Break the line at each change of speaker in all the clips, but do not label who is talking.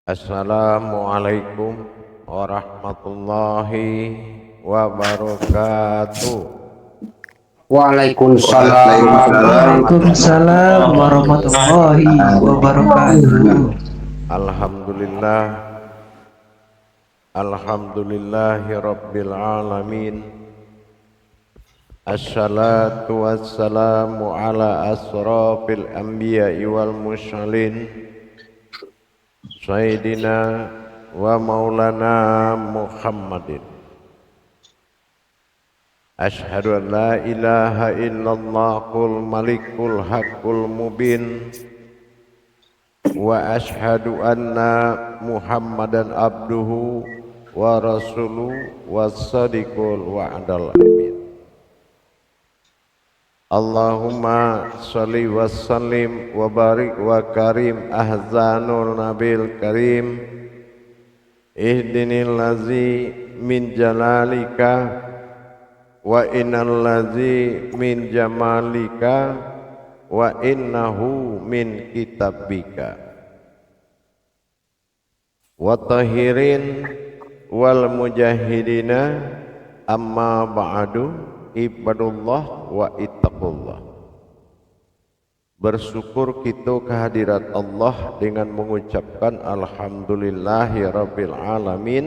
Assalamualaikum warahmatullahi wabarakatuh.
Waalaikumsalam.
Waalaikumsalam warahmatullahi wabarakatuh.
Alhamdulillah, alhamdulillahi rabbil alamin. Assalatu wassalamu ala asrafil anbiya'i wal mursalin Sayyidina wa maulana Muhammadin. Ashhadu an la ilaha illallahul malikul haqqul mubin wa ashhadu anna Muhammadan abduhu wa rasuluhu was-sadiqul wa'dal amin. Allahumma sholli wa sallim wa barik wa karim ahzanul nabil karim ihdinil lazi min jalalika wa innal lazi min jamalika wa innahu min kitabika wa tahirin wal mujahidina amma ba'du ibadullah wa ittaqullah. Bersyukur kita kehadirat Allah dengan mengucapkan alhamdulillahi rabbil alamin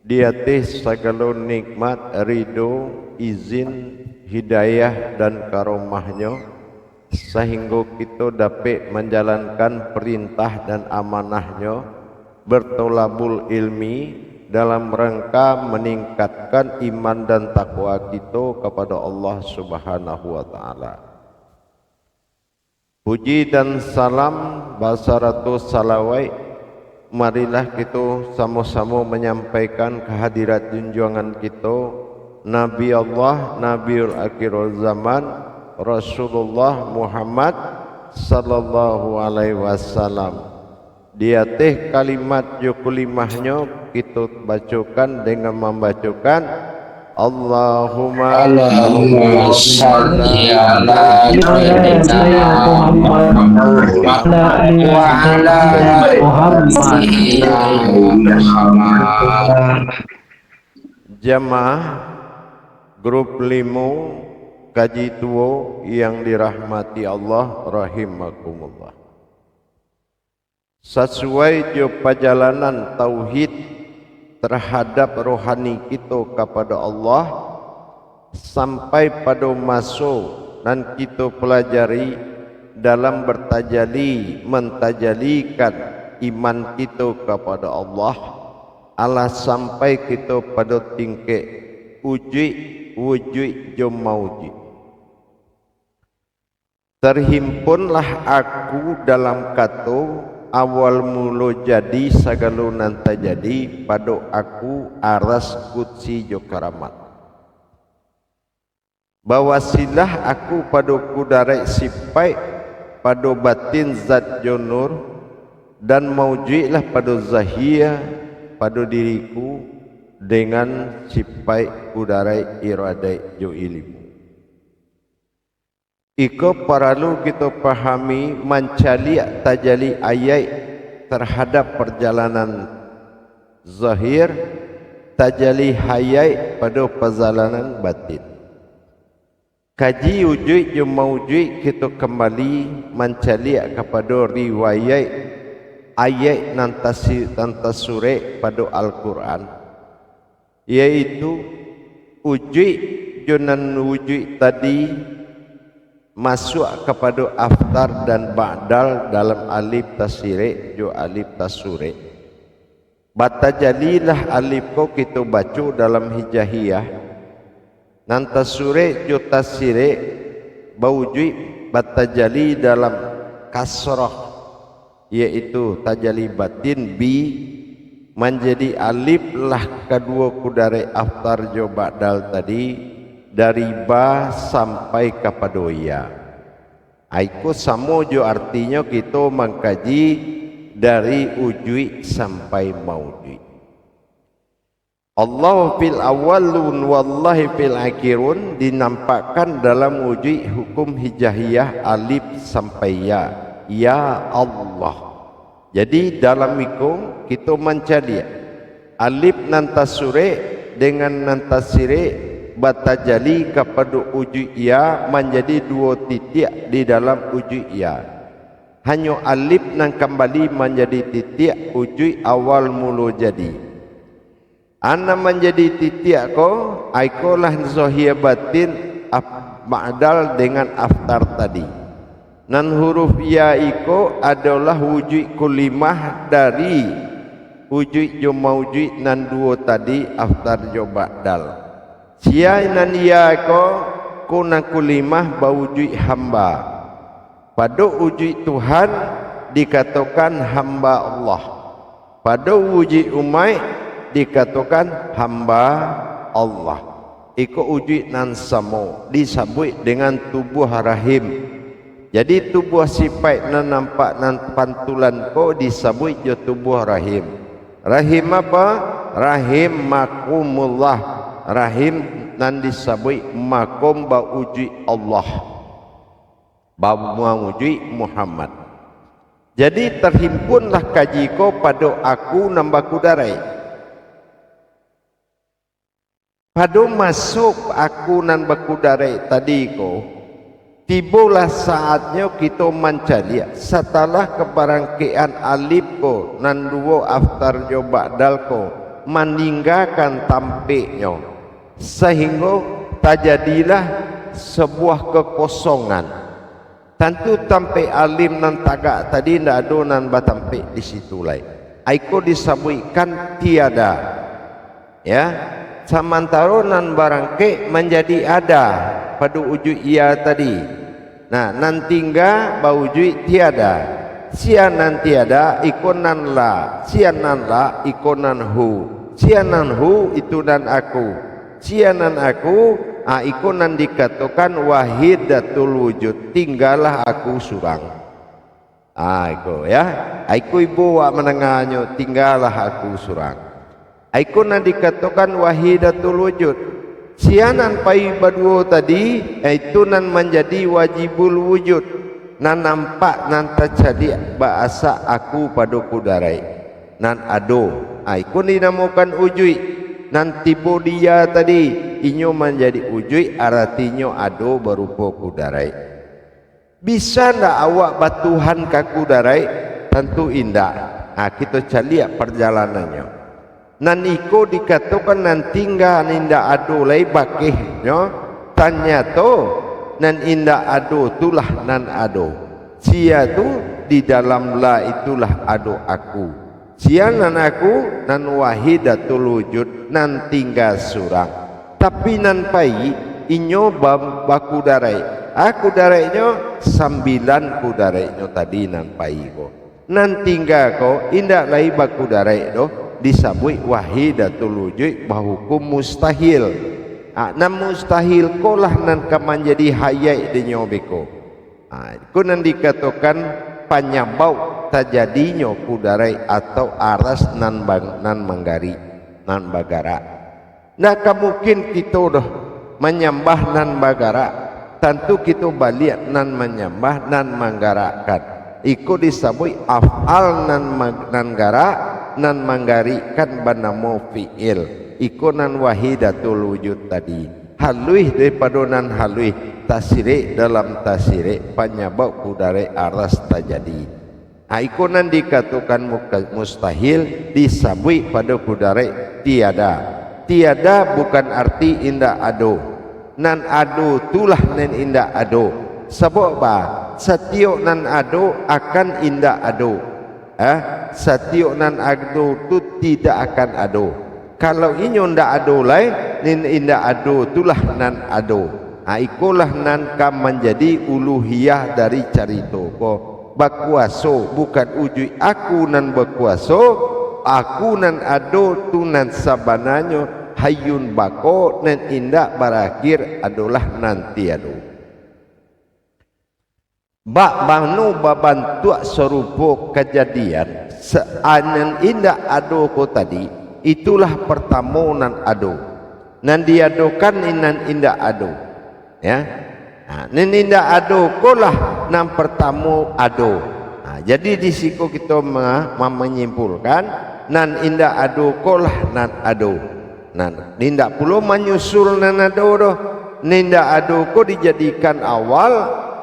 di atas segala nikmat, ridho, izin, hidayah dan karomahnya sehingga kita dapat menjalankan perintah dan amanahnya bertolabul ilmi dalam rangka meningkatkan iman dan takwa kita kepada Allah Subhanahu wa taala. Puji dan salam basaratus salawai, marilah kita sama-sama menyampaikan kehadirat junjungan kita Nabi Allah, Nabiul Akhirul Zaman, Rasulullah Muhammad sallallahu alaihi wasallam. Di atas kalimat yukulimahnya kita bacakan dengan membacakan Allahumma
sholli ala sayyidina Muhammad wa ala Muhammad.
Jamaah grup 5 kaji tua yang dirahmati Allah rahimakumullah. Sesuai jo perjalanan tauhid terhadap rohani kita kepada Allah sampai pada masa dan kita pelajari dalam bertajali mentajalikan iman kita kepada Allah sampai kita pada tingkat wujud jo maujud. Terhimpunlah aku dalam kata awal mula jadi segala nanta jadi pada aku aras kutsi jo karamat. Bawasilah aku pada kudarai sipai pada batin zat jo nur dan maujudlah pada zahia pada diriku dengan sipai kudarai iradai jo ilmu. Iko perlu kita pahami mencali tajali ayat terhadap perjalanan zahir, tajali hayat pada perjalanan batin. Kaji wujud yang maujud kita kembali mencali kepada riwayat ayat nantasure pada Al-Quran, yaitu wujud jonan wujud tadi masuk kepada aftar dan ba'dal dalam alif tasire jo alif tasure. Batajalilah alif ko kita baca dalam hijahiyah. Nantasure jo tasire bawujud batajali dalam kasrah, yaitu tajali batin bi menjadi alif lah kedua kudare aftar jo ba'dal tadi dari ba sampai kepada ya. Aiku samo jo artinya kita mengkaji dari wujud sampai maujud. Allah fil awalun wallahi fil akhirun dinampakkan dalam wujud hukum hijahiyah alif sampai ya. Ya Allah. Jadi dalam iku kita mencari alif nan tasure dengan nan tasire batajali kepada uju ia menjadi dua titik di dalam uju ia. Hanya alif nan kembali menjadi titik uju awal mula jadi. Ana menjadi titik ko aikolah zahir batin ba'dal dengan aftar tadi. Nan huruf ya iko adalah wujud kulimah dari wujud jo maujud nan dua tadi aftar jo ba'dal. Sia nan ya ko kuna kulimah bawujud hamba. Pada wujud Tuhan dikatakan hamba Allah. Pada wujud umat dikatakan hamba Allah. Iko wujud nan samo disebut dengan tubuh rahim. Jadi tubuh sifat nan nampak nan pantulan ko disebut jo tubuh rahim. Rahim apa? Rahim makumullah. Rahim nan disebut makum bauji Allah. Bauji Muhammad. Jadi terhimpunlah kaji ko pada aku nambaku darai. Pada masuk aku nan bakudarai tadi ko, tibalah saatnya kita mencari setelah kebarangkaian alif ko nan dua aftar jo ba'dal ko meninggalkan tampiknya sehingga terjadilah sebuah kekosongan. Tentu tampik alif nan tagak tadi ndak ada nan batampik di situ lai. Aiko disebutkan tiada. Ya. Sementara nan barangke menjadi ada pada wujud ia tadi. Nah, nan tinggal bawujud tiada. Sianan tiada ikonan la. Sianan la ikonan hu. Sianan hu itu nan aku. Sianan aku ikonan dikatakan wahidatul wujud. Tinggallah aku surang. Iko ya. Iko ibu wa menengahnya tinggallah aku surang. Aikuna dikatakan wahidatul wujud. Sianan pai badua tadi itu nan menjadi wajibul wujud. Nan nampak nan terjadi bahasa aku pada kudarai. Nan ado. Aikun dinamakan ujui. Nan tibo dia tadi inyo menjadi ujui artinya ado berupa kudarai. Bisa ndak awak batuhan ke kudarai? Tentu indah. Kita cari perjalanannya. Nan iko dikatakan nan tinggal ninda ado lai bakihnya tanya to nan inda ado itulah nan ado. Sia tu di dalam la itulah ado aku. Sia nan aku nan wahidatul wujud nan tinggal surang. Tapi nan pai inyo baku darai. Aku darainya 9 kudarainya tadi nan pai ko. Nan tinggal ko inda lai baku darai do. Disebut wahidatul wujud bahukum mustahil. Nan mustahil kolah nan kaman jadi hayai di nyobeko. Ku nan dikatakan panyabau terjadinya kudarai atau aras nan manggari nan bagara. Nah mungkin kita dah menyembah nan bagara. Tentu kita balik nan menyembah nan manggarakan. Iku disebut af'al nan gara nan manggarikan banamo fi'il. Iku nan wahidatul wujud tadi. Haluih daripada nan haluih tasire dalam tasire penyebab kudare aras terjadi. Iku nan dikatakan mustahil disebut pada kudare tiada. Tiada bukan arti indah ado. Nan ado tulah nan indah ado. Sebab apa? Setiap nan ado akan indah ado. Setiap nan ado tu tidak akan ado. Kalau inyo ndak ado lai, nin indah ado itulah nan ado. Ikulah nan kam menjadi uluhiyah dari carito ko. Berkuaso bukan wujud aku nan berkuaso, aku nan ado tu nan sabananya hayyun bako nan indah berakhir adalah nanti ado. Bak banu babantu serupa kejadian seanan indah ado ko tadi itulah pertama nan ado nan diadokan inan indah ado ya nan indah ado ko lah nan pertama ado Jadi di siku kita menyimpulkan nan indah ado kolah nan ado. Nan nindak pulo menyusul nan ado doh. Nindak ado ko dijadikan awal,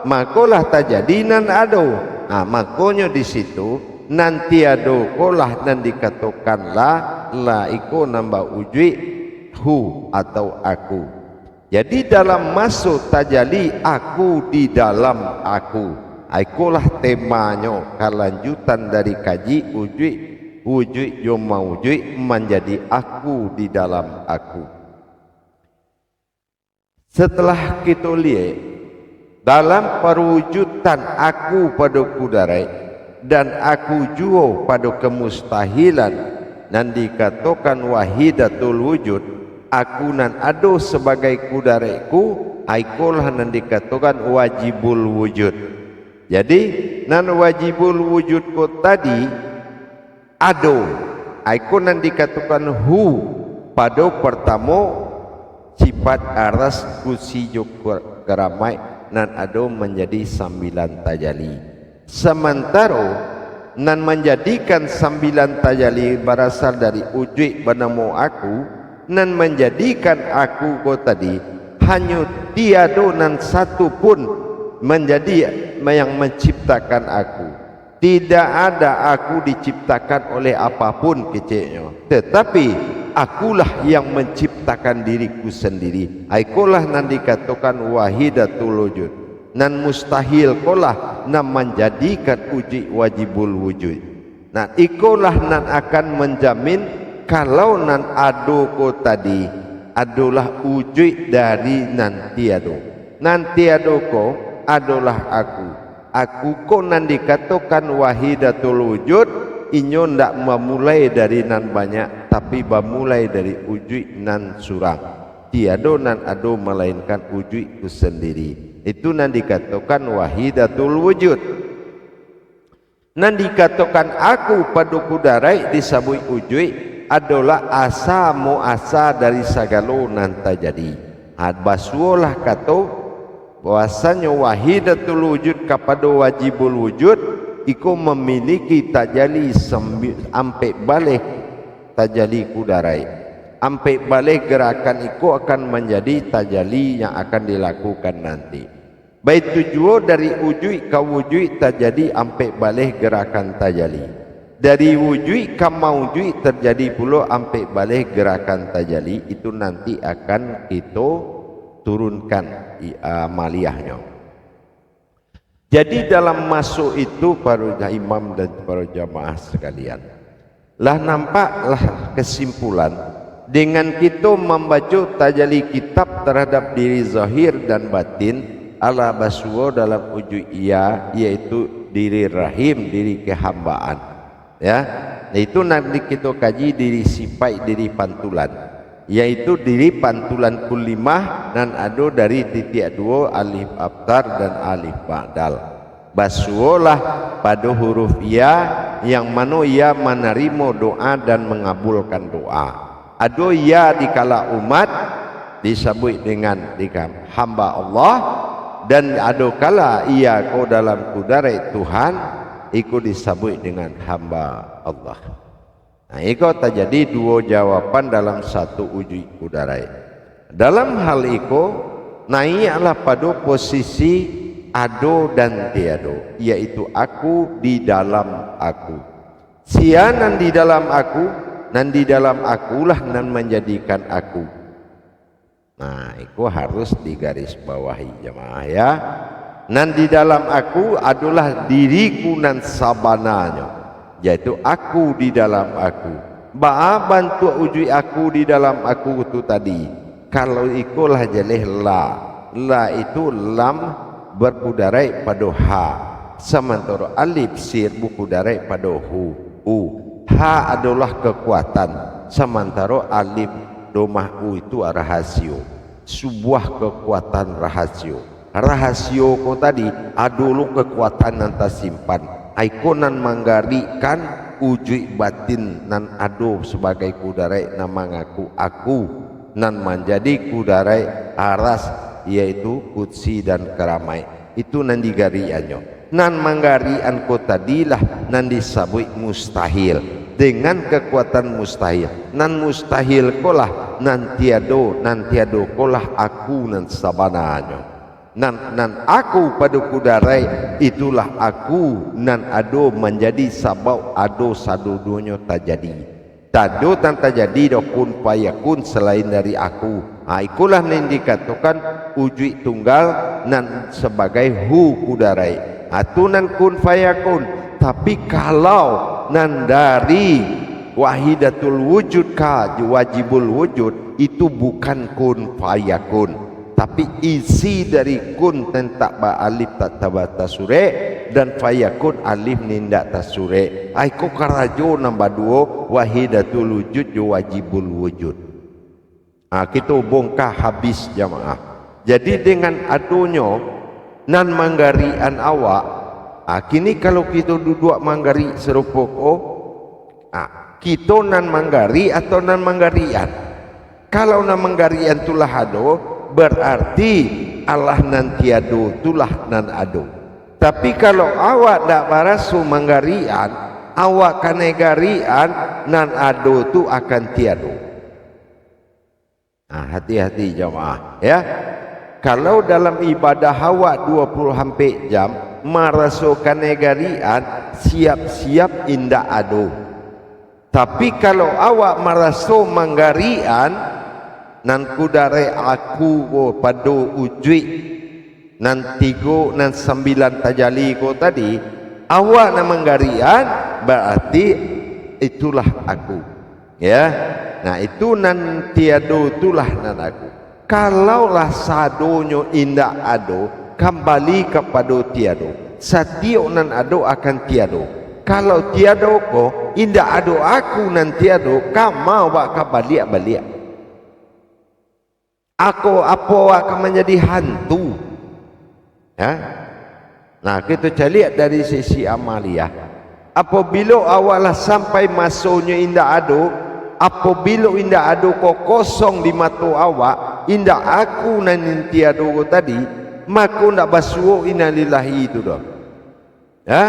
makolah tajadi nan ado. Makonyo di situ nanti ado kolah nan dikatakan la iko nambah ujui hu atau aku. Jadi dalam masuk tajali aku di dalam aku. Ikulah temanya kelanjutan dari kaji wujud yoma wujud menjadi aku di dalam aku. Setelah kita lihat dalam perwujudan aku pada kudarai dan aku juga pada kemustahilan dan dikatakan wahidatul wujud, aku nan ado sebagai kudaraiku, ikulah nan dikatakan wajibul wujud. Jadi nan wajibul wujudku tadi ado, aku nan dikatakan hu pada pertama sifat aras kusi geramai nan ado menjadi 9 tajali. Sementara nan menjadikan 9 tajali berasal dari wujud bernama aku, nan menjadikan aku ko tadi hanya tiada nan satu pun menjadi yang menciptakan aku. Tidak ada aku diciptakan oleh apapun kecilnya, tetapi akulah yang menciptakan diriku sendiri. Akulah nan dikatakan wahidatul wujud. Nan mustahil kolah nan menjadikan uji wajibul wujud. Nah ikulah nan akan menjamin kalau nan ado ko tadi adalah wujud dari nan tiado. Nan tiado ko adalah aku. Aku ko nan dikatakan wahidatul wujud, inyo ndak memulai dari nan banyak, tapi memulai dari wujud nan surang. Tiado nan ado melainkan wujudku sendiri. Itu nan dikatakan wahidatul wujud. Nan dikatakan aku pada kudarai disebut wujud adalah asa muasa dari segala nan terjadi. Basulah kata bahwasanya wahidatul wujud kepada wajibul wujud iku memiliki tajali sampai balik tajali kudarai. Sampai balik gerakan iku akan menjadi tajali yang akan dilakukan nanti. Baik tujuan dari wujud ke wujud terjadi sampai balik gerakan tajali. Dari wujud ke maujud terjadi pula sampai balik gerakan tajali. Itu nanti akan kita turunkan amaliyahnya. Jadi dalam masuk itu para imam dan para jamaah sekalian, lah nampaklah kesimpulan dengan kita membaca tajali kitab terhadap diri zahir dan batin ala baswa dalam wujud ia, yaitu diri rahim, diri kehambaan, ya. Itu nanti kita kaji diri sifat, diri pantulan, yaitu diri pantulan kulimah dan ado dari titik dua alif abtar dan alif ba'dal. Baswolah pada huruf ya yang mana ia menerima doa dan mengabulkan doa. Ado ya dikala umat disebut dengan hamba Allah, dan ado kala ia ko dalam kudarai Tuhan ikut disebut dengan hamba Allah. Nah, itu terjadi dua jawaban dalam satu wujud kudarai. Dalam hal itu naiklah pada posisi ado dan tiado, yaitu aku di dalam aku. Sianan di dalam aku, dan di dalam akulah nan menjadikan aku. Nah, itu harus digarisbawahi jemaah ya. Nan di dalam aku adalah diriku nan sabananya, yaitu aku di dalam aku. Ba'a bantu uji aku di dalam aku itu tadi. Kalau ikulah jeleh la itu lam berkudarai pada ha, sementara alif sir berkudarai pada hu. Ha adalah kekuatan, sementara alif domah u itu rahasio, sebuah kekuatan rahasio. Rahasio ko tadi adalah kekuatan yang tersimpan. Ikonan menggarikan wujud batin nan ado sebagai kudarai nama ngaku aku nan menjadi kudarai aras, yaitu kutsi dan keramai. Itu nan digariannya. nan manggarian ko tadilah nan disabui mustahil dengan kekuatan mustahil. Nan mustahil kolah nan tiado kolah aku nan sabananya. Nan aku pada kudarai itulah aku nan ado menjadi sabau ado sadudunyo tajadi. Tado tan tajadi dokun payakun selain dari aku. Ikulah yang dikatakan ujui tunggal nan sebagai hu kudarai. Atunan kun fayakun. Tapi kalau nan dari wahidatul wujud ka wajibul wujud itu bukan kun fayakun, tapi isi dari kun tentak ba alif tak tabata sure dan fayakun alif nindak tasure. Aiku karajo nambah dua wahidatul wujud wajibul wujud. Kita bongkar habis jamaah. Jadi dengan adonyo nan manggarian awak, kini kalau kita duduk manggari serupuk kita nan manggari atau nan manggarian. Kalau nan manggarian tulah ado, berarti Allah nan tiado tulah nan ado. Tapi kalau awak dak barasu manggarian, awak kanegarian, nan ado tu akan tiado. Hati-hati jamaah ya. Kalau dalam ibadah awak 20 hampir jam merasukan negarian, siap-siap indah ado. Tapi kalau awak merasu manggarian, nan kudare aku padu ujui nan 3 nan 9 tajali ko tadi, awak nan manggarian berarti itulah aku ya. Nah itu nan tiado itulah nan aku. Kalaulah sadonyo indah ado, kembali kepada tiado. Setiap nan ado akan tiado. Kalau tiado ko indah ado aku nan tiado, kamu bakal balik. Aku apa akan menjadi hantu. Ya? Nah kita lihat dari sisi amalia. Apabila awalah sampai masuknya indah ado, apabila indah ado ko kosong di mata awak, indah aku nan tiado ko tadi, maka ndak basuo innalillahi itu dah. Ya?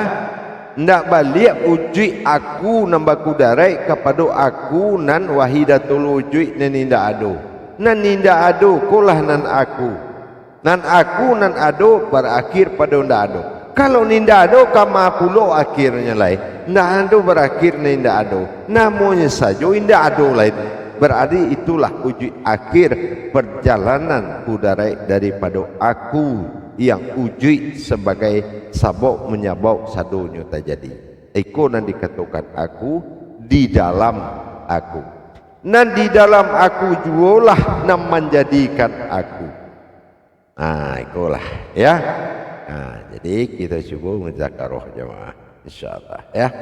Ndak balik uji aku nambah kudarai kepada aku nan wahidatul wujud nan indah ado. Nan indah ado kulah nan aku. Nan aku nan ado berakhir pada ndak ado. Kalau ninda ado kama pulo akhirnya lain. Ndak ado berakhir ninda ado. Namanya saja indah ado lain. Berarti itulah wujud akhir perjalanan kudarai daripada aku yang wujud sebagai sabok menyabok sadunya terjadi. Eko nan dikatakan aku di dalam aku. Nan di dalam aku jualah nan menjadikan aku. Itulah ya. Jadi kita cuba menzakarah jemaah insyaallah ya.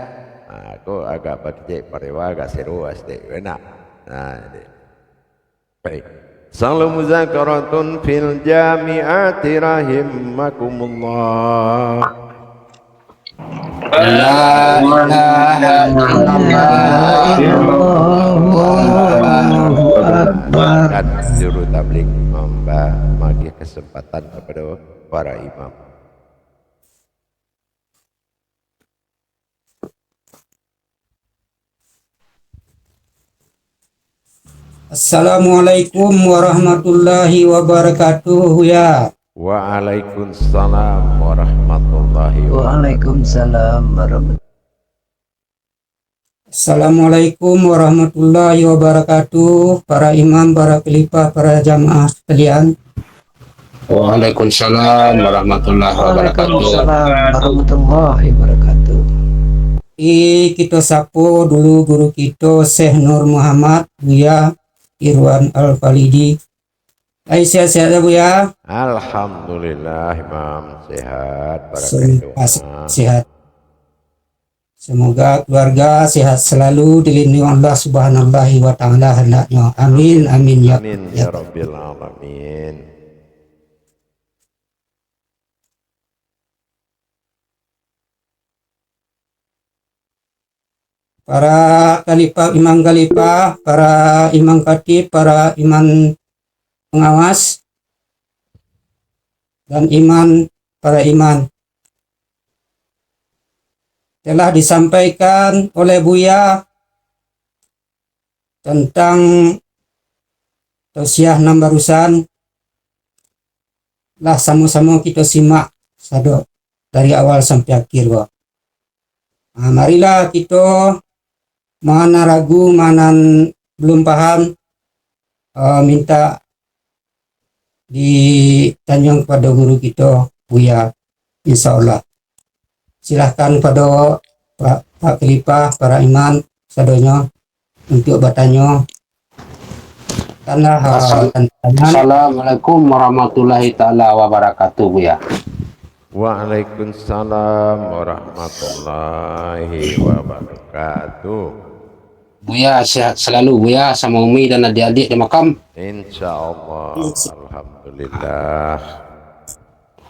Aku agak bakcek parewa agak seru asli enak. Baik. Salam muzakaratun fil jami'ati rahimakumullah.
La ilaha illallah.
Dan juru tabligh membagi kesempatan kepada para imam.
Assalamualaikum warahmatullahi wabarakatuh ya.
Waalaikumsalam warahmatullahi wabarakatuh.
Waalaikumsalam warahmatullahi.
Assalamualaikum warahmatullahi wabarakatuh. Para imam, para khalifah, para jamaah sekalian.
Waalaikumsalam warahmatullahi wabarakatuh.
Waalaikumsalam warahmatullahi wabarakatuh.
Kita sapu dulu guru kita Syekh Nur Muhammad Buya Irwan Al-Falidi. Sehat-sehat ya Buya.
Alhamdulillah Imam sehat,
Sehat. Semoga keluarga sehat selalu dilindungi Allah Subhanahu wa taala hendaknya. Amin amin ya.
Amin ya rabbil alamin.
Para khalifah, imam khalifah, para imam khatib, para imam pengawas dan para imam. telah disampaikan oleh Buya tentang tausiah 6 barusan. Lah sama-sama kita simak sado dari awal sampai akhir, Wak. Nah, marilah kita mana ragu, mana belum paham, minta ditanyakan kepada guru kita Buya, insya Allah. Silahkan pada Pak Khalifah, para imam sadonya untuk bertanya. Karena tantangan.
Assalamualaikum warahmatullahi taala wabarakatuh, Buya.
Waalaikumsalam warahmatullahi wabarakatuh.
Buya sehat selalu, Buya, sama Umi dan adik-adik di makam.
Insyaallah. Alhamdulillah.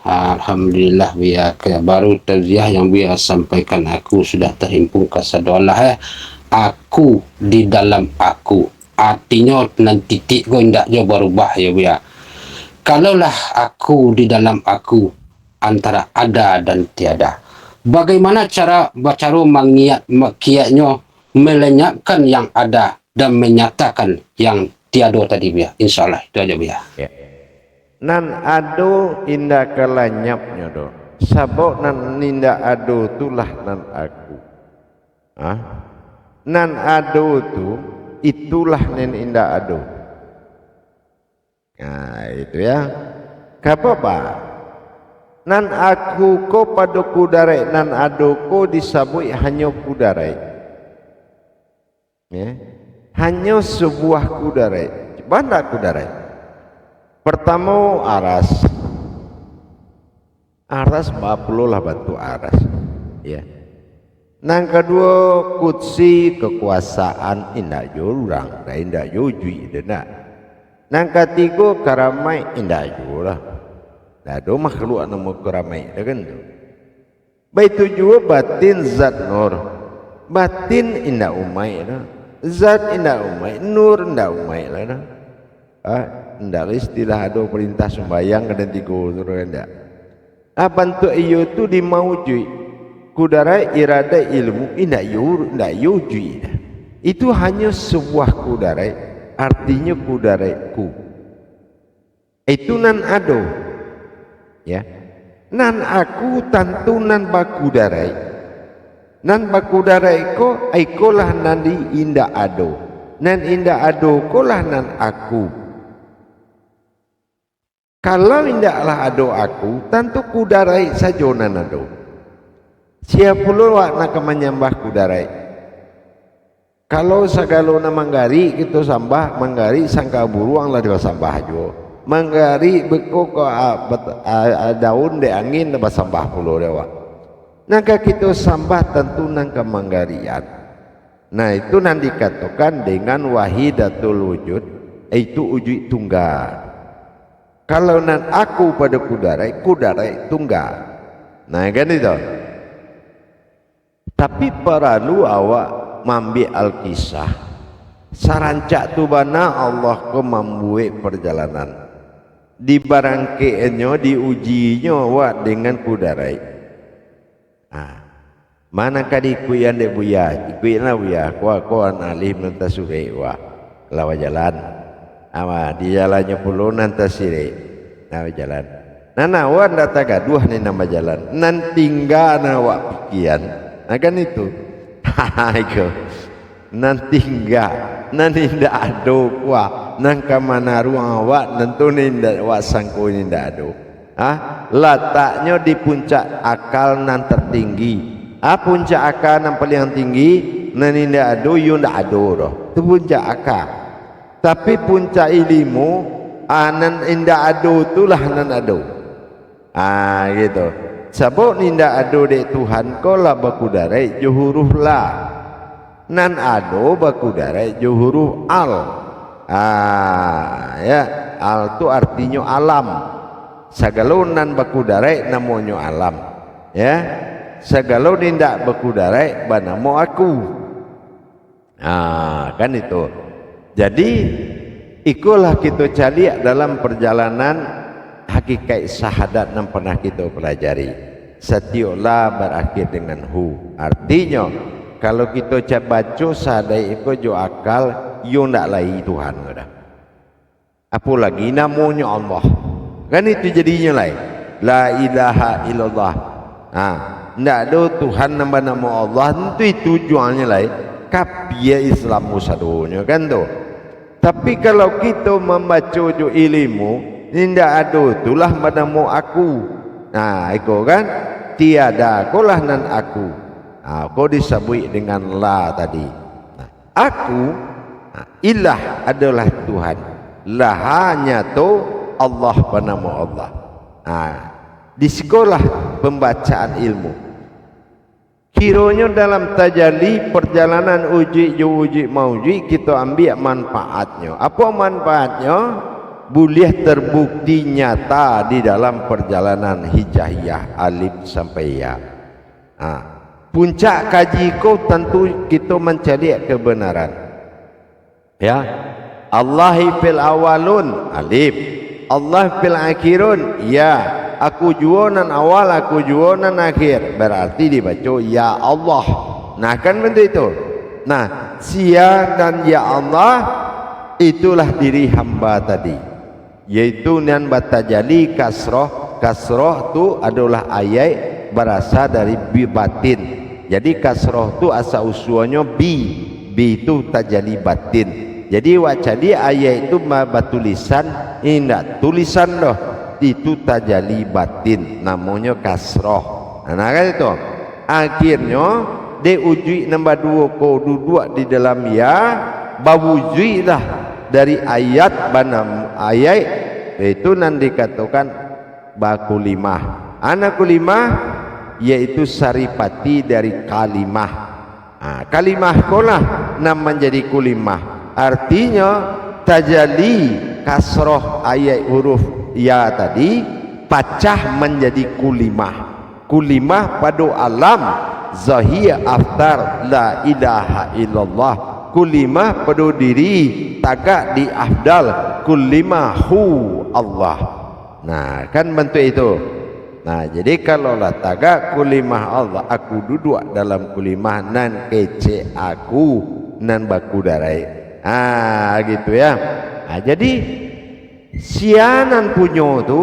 Alhamdulillah, Buya. Baru tausiah yang Buya sampaikan, aku sudah terhimpun kesadolah. Aku di dalam aku. Artinya nanti titik kau tidak jauh berubah, ya Buya. Kalaulah aku di dalam aku, antara ada dan tiada. Bagaimana cara kiatnya melenyapkan yang ada dan menyatakan yang tiada tadi, Buya. InsyaAllah itu aja, Buya.
Ya. Nan ado indah kelanyapnya do. Sabok nan ninda ado tulah nan aku. Nan ado tu itulah nen indah ado. Nah itu ya. Kapapa? Nan aku ko pada kudarai, nan ado ko disabui hanya kudarai. Ya. Hanya sebuah kudarai. Banda kudarai. Pertama aras. Aras 40 lah batu aras. Ya. Nang kedua kutsi kekuasaan indah jurang, dah indah jujui dena. Nang ketiga karamai indah jurah. Dah do makhluk nama karamai dah kan tu. Baik tujuh batin zat nur. Batin indah umai dah. Zat indah umai, nur indah umai lah dah. Indah istilah ada perintah sembahyang kadang tiga tu rendah. Bentuk iyo tu dimaujui. Kudarai irada ilmu indak yuji. Itu hanya sebuah kudarai, artinya kudarai ku. Itu nan ado. Ya. Nan aku tentu nan bakudarai. Nan bakudarai ko aikolah nan di indak ado. Nan indak ado ko lah nan aku. Kalau indaklah ado aku, tentu kudarai saja nan ado. Siapa pula wak nak menyembah kudarai. Kalau segala na manggari kita sambah, manggari sangka buruang lah dia sambah jo. Manggari beko ko daun de angin dah sambah pula dia wak. Nangka kita sambah tentu nangka manggarian. Nah itu nanti dikatakan dengan wahidatul wujud, itu wujud tunggal. Kalau nan aku pada kudarai, kudarai tunggal. Nah kan itu. Tapi perlu awak mambi al-kisah sarancak tu bana Allah ko membuat perjalanan di barangkainya diujinya awak dengan kudarai. Mana kadi kuyan de buya ikuinlah buya ko alim nanti sure wa lawa jalan di jalannya puluh nanti sire lawa jalan nana wan data gaduh ni nama jalan nan tinggal awak pikian. Akan itu, itu nanti enggak, nanti tidak ada kuah, nangka mana ruang awak, tentu tidak awak sangko tidak ada. Letaknya di puncak akal nan tertinggi. Puncak akal nan paling tinggi, nanti tidak ada, you tidak ada roh. Itu puncak akal. Tapi puncak ilmu, nan tidak ada itulah nan ada. Gitu. Sebab ninda ado dek Tuhan ko lah bakudarai juhuruh lah. Nan ado bakudarai juhuruh al. Ya, al tu artinya alam. Segala nan bakudarai namanya alam. Ya, segala ninda bakudarai banamo aku. Kan itu. Jadi ikulah kita cari dalam perjalanan hakikat syahadat yang pernah kita pelajari. setiap la berakhir dengan hu. Artinya kalau kita baca sadai itu jo akal yo ndak lai Tuhan dah. Apalagi namanya Allah. Kan itu jadinya lain. La ilaha illallah. Ndak ada Tuhan nama Allah itu tujuannya lain. Kapia Islam musadonya kan tu. Tapi kalau kita membaca jo ilmu, ndak ada itulah nama aku. Itu kan tiada kolah nan aku. Kau disebut dengan la tadi. Aku ilah adalah Tuhan. La hanya tu Allah bernama Allah. Di sekolah pembacaan ilmu. Kiranya dalam tajalli perjalanan uji mauji kita ambil manfaatnya. Apa manfaatnya? Boleh terbukti nyata di dalam perjalanan hijaiyah alif sampai ya. Puncak kaji kau tentu kita mencari kebenaran. Ya. Allah fil awalun alif. Allah fil akhirun ya. Aku jualan awal, aku jualan akhir. Berarti dibaca ya Allah. Nah kan betul itu. Nah, sia dan ya Allah itulah diri hamba tadi. Yaitu nan batajali kasroh. Kasroh tu adalah ayat berasal dari batin. Jadi kasroh tu asal usulnya bi itu tajali batin. Jadi wacadi ayat itu batulisan, indah tulisan doh itu tajali batin, namanya kasroh. Nah kan itu. Akhirnya diuji nombor 2 ko duduk di dalam ya, bawuji lah dari ayat banam ayat itu nan dikatakan bakulimah. Anak kulimah yaitu saripati dari kalimah. Kalimah kolah nam menjadi kulimah. Artinya tajalli kasroh ayat huruf ya tadi pecah menjadi kulimah. Kulimah pada alam zahir aftar la ilaha illallah. Kulimah pada diri tagak di afdal kulimahu Allah. Nah kan bentuk itu. Nah jadi kalau lah tagak kulimah Allah, aku duduk dalam kulimah nan kece aku nan baku darai. Gitu ya. Jadi sianan punyo tu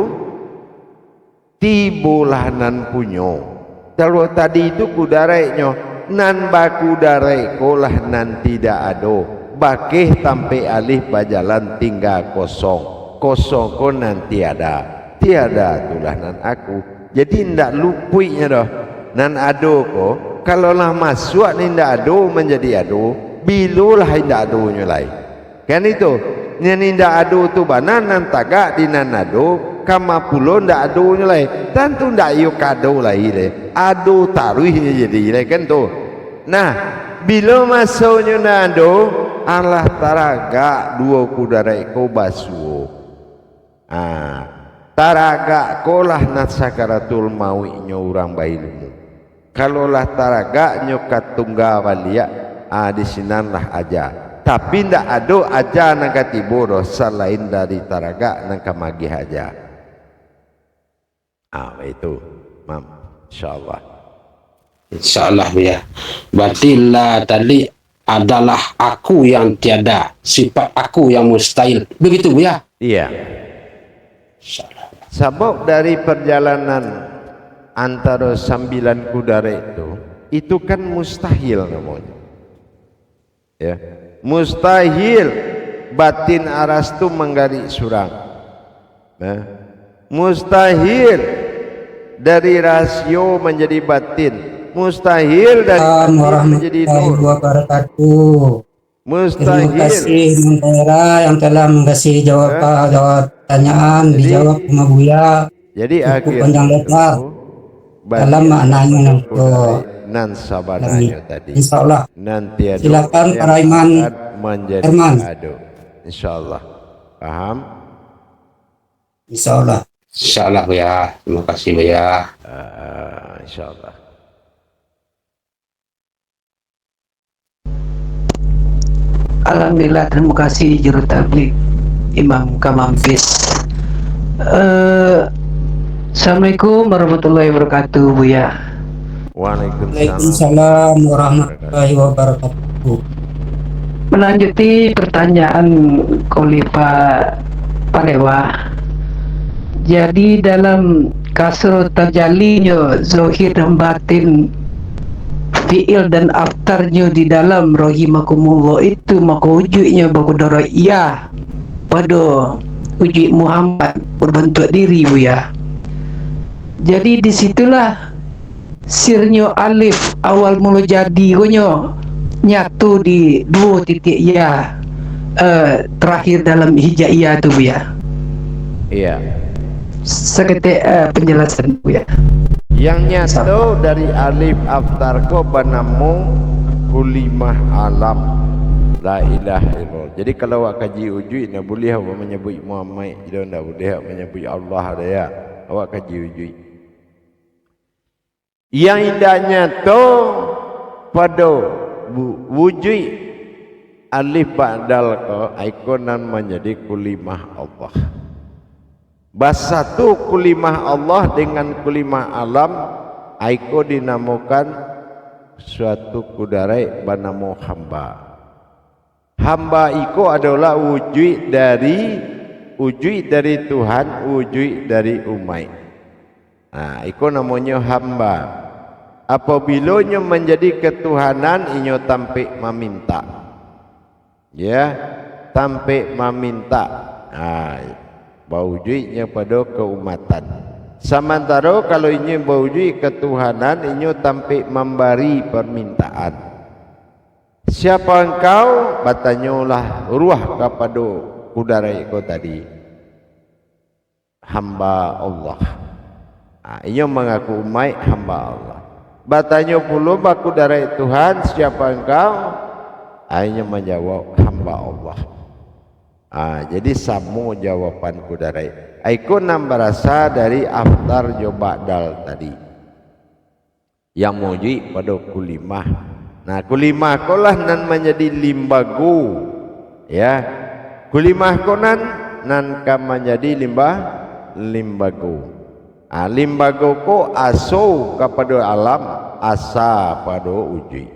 tibulah nan punyo. Kalau tadi itu kudarainya nan baku darai kolah nan tidak ada. Bakih sampai alih bajalan tinggal kosong. Kosong ko nan tiada. Tiada itulah nan aku. Jadi ndak lupuinya dah. Nan ado ko kalau lah masuk ni ndak ado menjadi ado. Bilulah indak adunya lain. Kan itu. Yang indak adu tu banan nan tagak di nan adu, kama pulo ndak adunya lain. Tentu ndak yo kado lain le. Adu taruhnya jadi le kan tu. Nah, bila masuknya nan adu, Allah taraga dua kudarai ko basu. Taraga kolah nasakaratul mauinya orang bailmu. Kalau lah taraga nyokat tunggal walia. Di sinanlah aja. Tapi ndak ada aja nang katiboro selain dari taraga nang kamagi aja. Itu, mam. Insyaallah.
Insyaallah ya. Berarti la tadi adalah aku yang tiada, sifat aku yang mustahil. Begitu ya?
Iya. Sebab dari perjalanan antara 9 kudara itu kan mustahil namanya. Ya, mustahil batin Arastu menggali surang. Mustahil dari rasio menjadi batin. Mustahil dari menjadi nur. Mustahil. Terima
kasih Mentera yang telah mengasih jawab pertanyaan, dijawab sama Buya.
Jadi akhirnya
panjang lebar dalam maknanya itu.
Nan sabananya tadi.
Insyaallah.
Nanti ada.
Silakan para iman
menjadi
Herman.
adu. Insyaallah. Paham?
Insyaallah.
Insyaallah ya. Terima kasih ya.
Insyaallah.
Alhamdulillah, terima kasih Juru Tabligh Imam Kamampis. Assalamualaikum warahmatullahi wabarakatuh, Buya.
Waalaikumsalam.
Waalaikumsalam warahmatullahi wabarakatuh.
Melanjuti pertanyaan Khalifah Palewa. Jadi dalam kasur terjalinya zohir dan batin, fi'il dan aftarnya di dalam rahimakumullah itu maka wujudnya berkudara iya pada wujud Muhammad berbentuk diri, Buya. Jadi disitulah sirnya alif awal mula jadi konyo nyatu di dua titik ya, terakhir dalam hijaiyah tu, Buya.
Iya.
Seketik penjelasan, Buya.
Yang nyatu dari alif aftar ko banamu kulimah alam la ilaha illallah. Jadi kalau awak kaji ujui nak boleh awak menyebut Muhammad, dia tak boleh awak menyebut Allah ada ya. Awak kaji ujui. Yang indahnya tu pada wujud alif ba'dal ko ikonan menjadi kulimah Allah. Bahasa tu kulimah Allah dengan kulimah alam iko dinamakan suatu kudarai bernama hamba. Hamba iko adalah wujud dari Tuhan, wujud dari umat. Nah, iko namanya hamba. Apabila menjadi ketuhanan, inyo tampik meminta. Ya, tampik meminta. Nah, wujudnya pada keumatan. Sementara kalau inyo wujud ketuhanan, inyo tampik memberi permintaan. Siapa engkau? Bertanyalah ruah kepada udara itu tadi. Hamba Allah. Inyo mengaku umat hamba Allah. Bertanya pula baku darai Tuhan, siapa engkau? Inyo menjawab hamba Allah. Jadi sama jawapan kudarai. Aku nam berasa dari aftar jobadal tadi. Yang muji pada kulimah. Nah, kulimah kolah nan menjadi limbagu. Ya. Kulimah konan nan kam menjadi limbagu. Limbagu ko aso kepada alam, asa pada uji.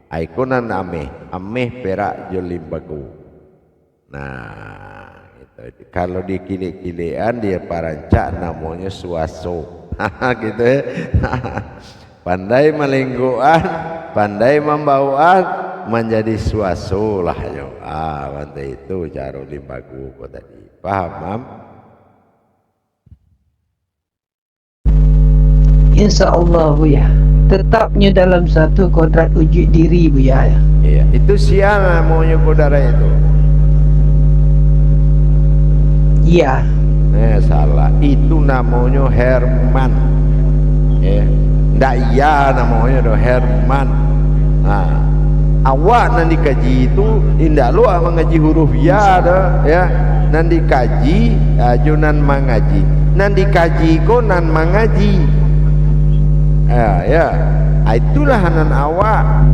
Aku nan ameh perak jo limbagu. Nah, gitu. Kalau di kili-kilian dia parancak namanya suaso. Gitu ya. Pandai melingguan, pandai membawaan menjadi suaso lah yo. Pandai itu cara limbagu kok tadi. Paham, Mam?
Insya-Allah, Buya. Tetapnya dalam satu kodrat wujud diri, Buya.
Iya, itu siang namanya kodara itu.
Iya.
Salah. Itu namanya Herman. Ndak iya namanya do Herman. Awak nan dikaji itu indak lu mengaji huruf ya dah ya. Nan dikaji junan mengaji. Nan dikaji ko nan mengaji. Ya. Itulah nan awak.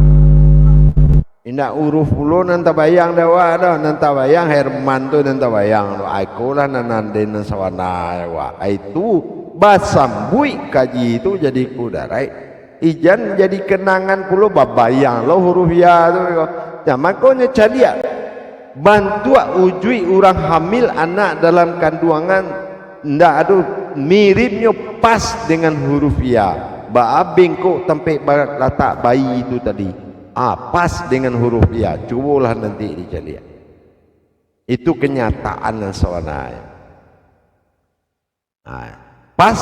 Indak huruf puluh nan tabayang dawa dah, nan tabayang Herman tu nan tabayang do. Aku lah nan den sawana wa. Itu basambui kaji itu jadi kudarai. Ijan jadi kenangan puluh babayang lo huruf ya tu. Ya makanya calia. Bantu ujui orang hamil anak dalam kandungan ndak ada miripnya pas dengan huruf ya. Baabing ko tempat letak bayi itu tadi. Pas dengan huruf ya. Cubalah nanti dicari. Itu kenyataan yang sebenarnya. Pas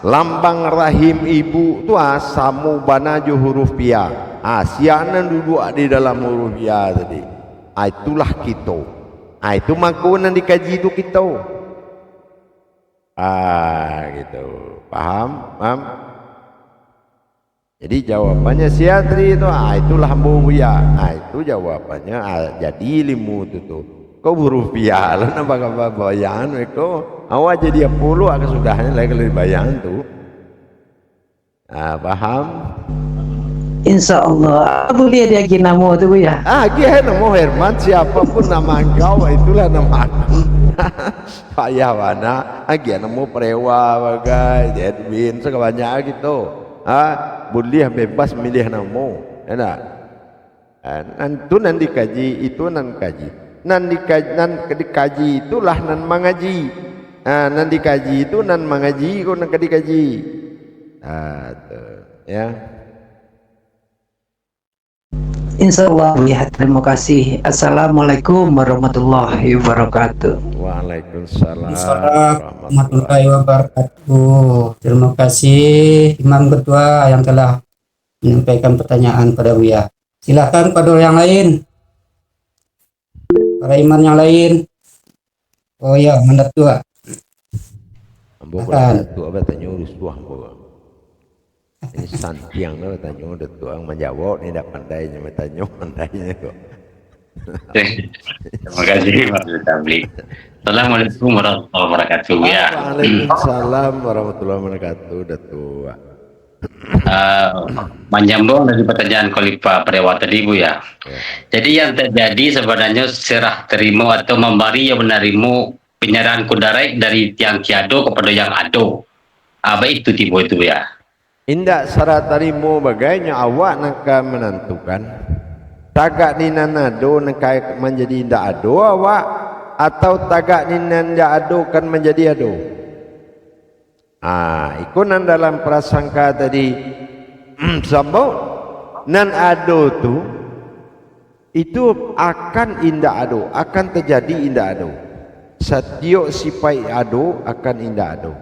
lambang rahim ibu tu samu banaju huruf ya. Sianan duduk di dalam huruf ya tadi. Itulah kita. Itu makunan dikaji itu kita. Gitu. Paham? Paham? Jadi jawabannya siatri itu, itulah hamba ya. Itu jawabannya. Jadi ilmu itu tuh. Kau huruf ya, lo nampak bayangan, kau awak jadi 10 kesudahnya lagi lebih bayangan tuh. Paham?
Insya Allah. Boleh dia lagi nama tu Buya.
Dia nama Herman, siapapun nama engkau itulah nama aku. Payah mana? Dia nama Prewa bagai Edwin sebanyak gitu. Boleh bebas milih nama. Enak. Itu nan dikaji, itu nan kaji. Nan dikaji itulah nan mengaji. Nan dikaji itu nan mengaji, kau nan dikaji. Ya.
Insyaallah ya, terima kasih. Assalamualaikum warahmatullahi wabarakatuh.
Waalaikumsalam
Warahmatullahi wabarakatuh. Terima kasih Imam Ketua yang telah menyampaikan pertanyaan pada Buya. Silakan pada yang lain, para imam yang lain. Oh ya, mandat tua.
Ambo kalau tua tanya urus buah ambo. Ini santiang lah tanya udah tua menjawab ni dah pandai nya tanya pandainya kok.
Terima kasih Mas Tablik. Assalamualaikum warahmatullahi wabarakatuh ya.
Waalaikumsalam warahmatullahi wabarakatuh. Udah tua.
Menyambung dari pertanyaan Khalifah Prewa tadi Bu ya. Jadi yang terjadi sebenarnya serah terima atau memberi yang menerima penyerahan kudarai dari yang tiado kepada yang ado. Apa itu tiba itu ya?
Indak syarat tarimo bagainya awak nak menentukan. Tagak ni nanado nak menjadi indak ado awak atau tagak ni nanda ado kan menjadi ado. Ikunan dalam prasangka tadi sambung nan ado tu itu akan indah ado, akan terjadi indah ado. Setiap sipai ado akan indah ado.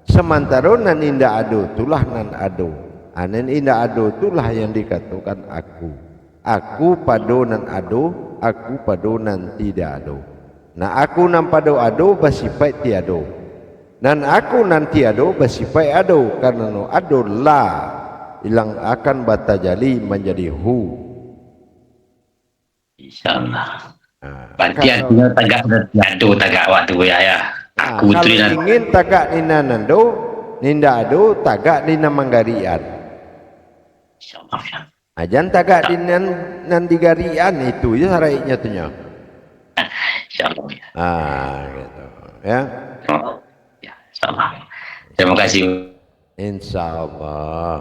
Sementara nan indah ado itulah nan ado. Nan indah ado itulah yang dikatakan aku. Aku pado nan ado, aku pado nan tidak ado. Nah aku nan pado ado bersifat tiado. Dan aku nanti ado bersifat ado karena no ado lah hilang akan batajali menjadi hu.
Insyaallah. Berarti artinya tagak ado tagak waktu ya. Aku
Kalau ingin tagak nina nando, ninda ado tagak nina manggarian.
Insyaallah ya.
Ajan tagak nina nandigarian itu ya syaratnya tuhnya.
Insyaallah ya.
Gitu ya.
Ya, insyaallah. Terima kasih.
Insyaallah.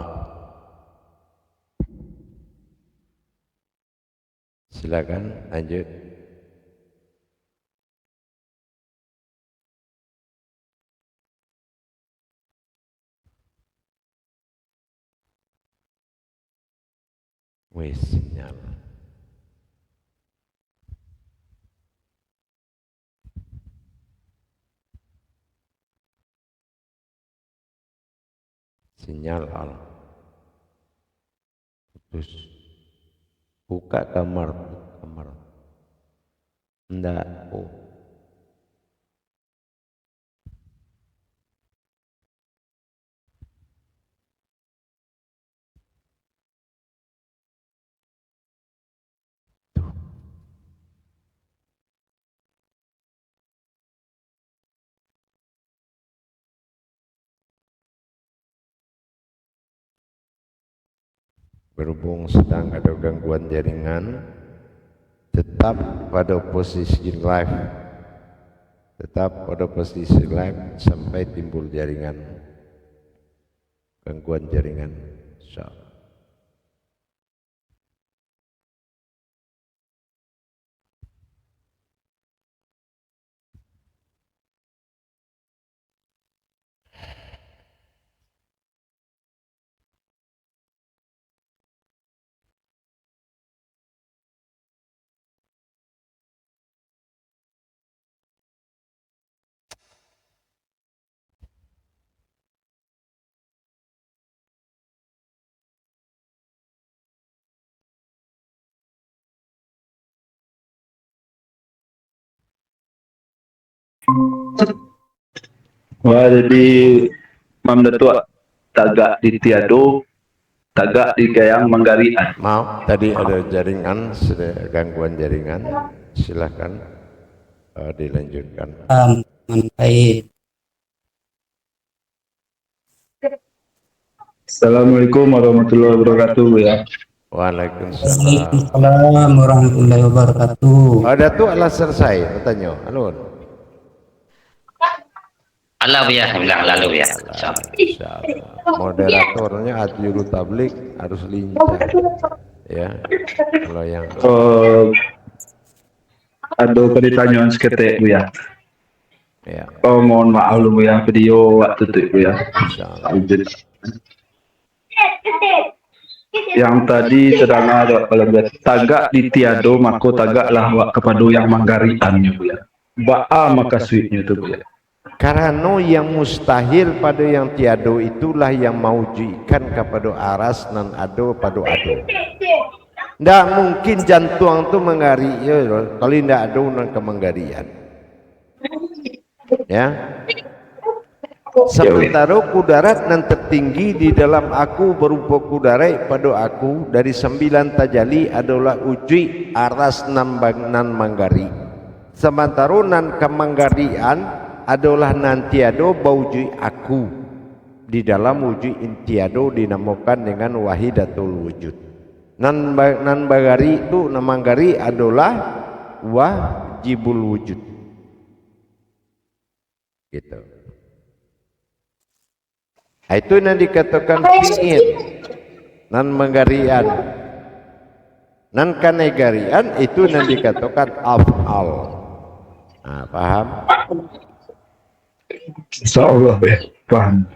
Silakan lanjut. Wes sinyal. Sinyal al. Putus. Buka kamar. Enggak. Berhubung sedang ada gangguan jaringan, tetap pada posisi live, sampai timbul jaringan, gangguan jaringan. Insyaallah.
Wah, jadi Mam Datuk tagak di tiado, tagak di gayang manggarian.
Maaf, tadi ada jaringan, gangguan jaringan. Silakan dilanjutkan.
Baik.
Assalamualaikum warahmatullahi wabarakatuh ya.
Waalaikumsalam.
Waalaikumsalam warahmatullahi wabarakatuh.
Ada tuh alas selesai bertanya. Alun.
Allah Buya, saya bilang lalu ya.
Insyaallah. Moderatornya Adjuru Tablik harus lincah. Ya. Kalau yang
Ada pertanyaan seketik Bu ya.
ya,
Mohon maaf lu Bu ya, video waktu itu Bu ya.
insyaallah.
Yang tadi sedang ada kalau tagak di tiado maka tagaklah wak kepada yang manggariannya Bu ya. Ba'a maka suitnya itu Bu ya.
Karena yang mustahil pada yang tiado itulah yang maujikan kepada aras nan ado pada ado. Ndak mungkin jantung tu menggari ya, kalau ndak ada nan kemenggarian. Ya. Sementara kudarat nan tertinggi di dalam aku berupa kudarat pada aku dari 9 tajali adalah uji aras nan manggari. Sementara nan kemenggarian adalah nantiado bauji aku di dalam uji intiado dinamakan dengan wahidatul wujud. Nan bagari itu namanggari adalah wajibul wujud. Gitu. Itu yang dikatakan fi'il. Nan manggarian. Nan kanegarian itu yang dikatakan af'al. Nah, paham?
Insyaallah ya, paham.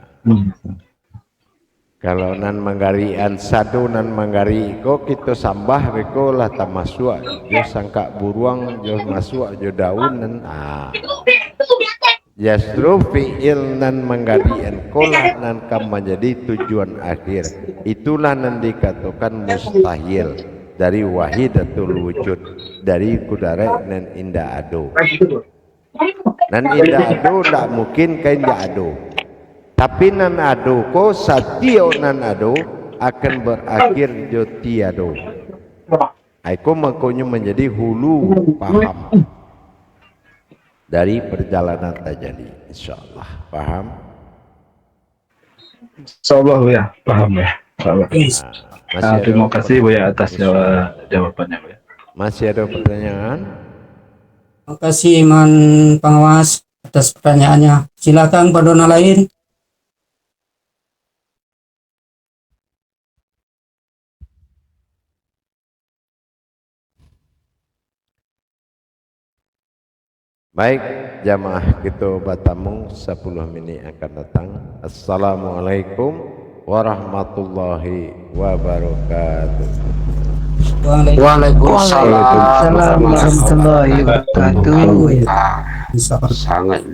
Kalau nan manggarian sadu nan manggari ko kita sambah beko lah tamasua jo sangka buruang jo masua jo daun nan justru fi'il nan manggarian ko lah nan kam menjadi tujuan akhir. Itulah nan dikatakan mustahil dari wahidatul wujud, dari kudarat nan indah ado. Nan indah ado tak mungkin kain indah ado. Tapi nan ado ko satio nan ado akan berakhir jo tiado. Aku makanya menjadi hulu paham dari perjalanan tajali. Insyaallah paham.
Insyaallah Bu ya, paham ya. Terima kasih Bu ya atas jawabannya Bu ya.
Masih ada pertanyaan?
Terima kasih Man Pengawas atas pertanyaannya. Silakan Padona lain.
Baik, jamaah kita bertamu 10 menit akan datang. Assalamualaikum warahmatullahi wabarakatuh.
Waalaikumsalam
Waalaikumsalam warahmatullahi wabarakatuh.
sangat